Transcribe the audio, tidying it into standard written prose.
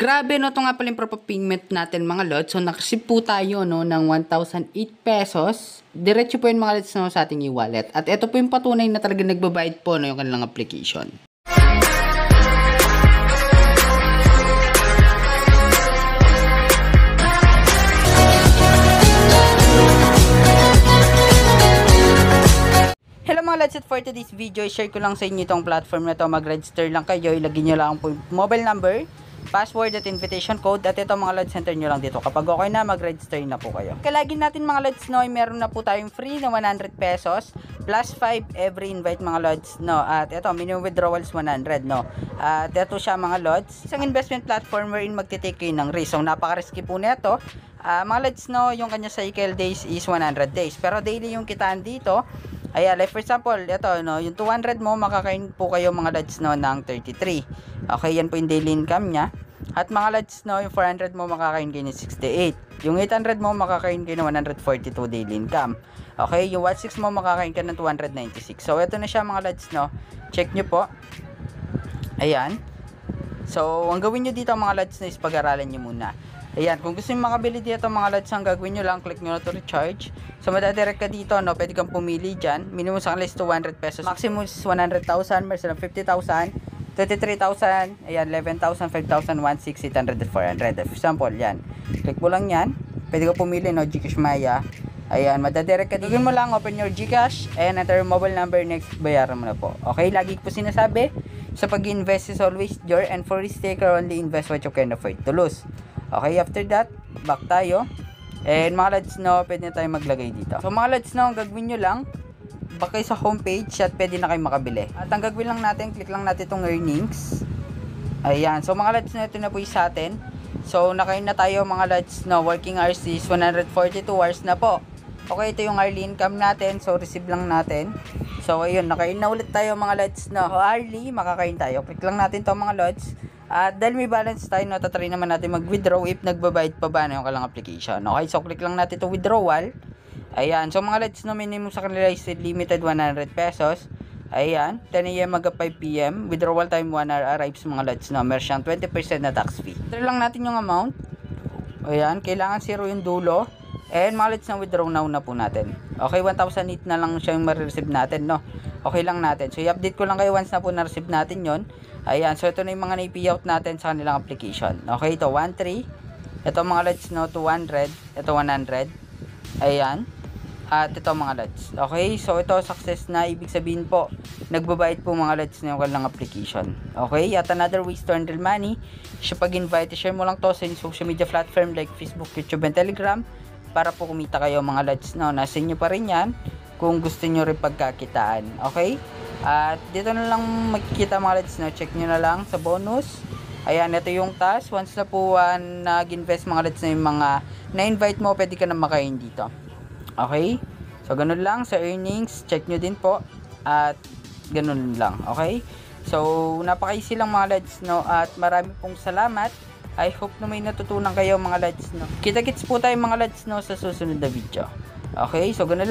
Grabe no, ito nga pala yung payment natin mga lods. So nakreceive po tayo no ng 1,008 pesos. Diretso po yun mga lods no, sa ating e-wallet. At ito po yung patunay na talaga nagbabayad po no, yung kanilang application. Hello mga lods, at for today's video, share ko lang sa inyo itong platform na to. Mag-register lang kayo, ilagay nyo lang po mobile number, password at invitation code, at ito mga lods, center nyo lang dito. Kapag okay na, mag-register na po kayo. Kalagi natin mga lods, no, meron na po tayong free na 100 pesos plus 5 every invite mga lods, no. At ito, minimum withdrawals 100, no. At ito siya mga lods, isang investment platform wherein magtitake kayo ng risk. So napaka-risky po nito. Mga lods, no, yung kanya cycle days is 100 days, pero daily yung kitaan dito. Ayan, like for example, ito, no, yung 200 mo, makakain po kayo mga lods, no, ng 33. Okay, yan po yung daily income niya. At mga lods, no, yung 400 mo, makakain kayo ng 68. Yung 800 mo, makakain kayo ng 142 daily income. Okay, yung 16 mo, makakain ka ng 296. So, ito na siya mga lods, no. Check nyo po. Ayan. So, ang gawin nyo dito mga lods, no, is pag-aralan nyo muna. Ayan, kung gusto nyo makabili dito mga lods, ang gagawin nyo lang, click nyo na to recharge. So, madadirect ka dito, no, pwede kang pumili dyan. Minimum sa kanila is 200 pesos. Maximum is 100,000, meron silang 50,000, 23,000, ayan, 11,000, 5,000, 1,600, 800, 400. For example, yan. Click mo lang yan. Pwede ka pumili, no, Gcash Maya. Ayan, madadirect ka. Gagawin mo lang, open your Gcash, and enter your mobile number, next, bayaran mo na po. Okay, lagi po sinasabi, sa pag-invest is always your, and for risk taker, only invest what you can afford to lose. Okay, after that, back tayo. And mga lods, no, pwede na tayo maglagay dito. So mga lods, no, ang gagawin nyo lang, back kayo sa homepage at pwede na kayo makabili. At ang gagawin lang natin, click lang natin itong earnings. Ayan, so mga lods, no, ito na po yung sa atin. So nakain na tayo mga lods, no, working hours is 142 hours na po. Okay, ito yung hourly income natin, so receive lang natin. So ayun, nakain na ulit tayo mga lods, no, hourly, makakain tayo. Click lang natin to mga lods. At dahil may balance tayo, natatry naman natin mag-withdraw if nagbabayad pa ba na yung kalang application. Okay, so click lang natin to withdrawal. Ayan, so mga lods, no, minimum sa kanila is limited 100 pesos. Ayan, 10 AM hanggang 5 PM. Withdrawal time 1 hour arrives mga lods, no. Meron siyang 20% na tax fee. Try lang natin yung amount. Ayan, kailangan 0 yung dulo. And mga lods, na withdraw now na po natin. Okay, 1,008 na lang siya yung ma-receive natin, no. Okay lang natin. So i-update ko lang kayo once na po na-receive natin yon. Ayan, so ito na yung mga na-payout natin sa kanilang application. Okay, ito 1,3. Ito mga lods, no, 200. Ito 100. Ayan. At ito mga lods. Okay, so ito success na, ibig sabihin po, nagbabayad po mga lods na yung kanilang application. Okay, at another ways to earn real money, siya pag-invite, share mo lang to sa social media platform like Facebook, YouTube, and Telegram para po kumita kayo mga lods, no. Nasa inyo pa rin yan kung gusto nyo rin pagkakitaan. Okay? At dito na lang makikita mga lods, no, check nyo na lang sa bonus. Ayan, ito yung task. Once na po nag-invest mga lods na yung mga na-invite mo, pwede ka na makain dito. Okay, so ganun lang sa earnings, check nyo din po. At ganun lang. Okay, so napaka-easy lang mga lods, no, at marami pong salamat. I hope na may natutunan kayo mga lods, no. Kita-kits po tayo mga lods, no, sa susunod na video. Okay, so ganun lang.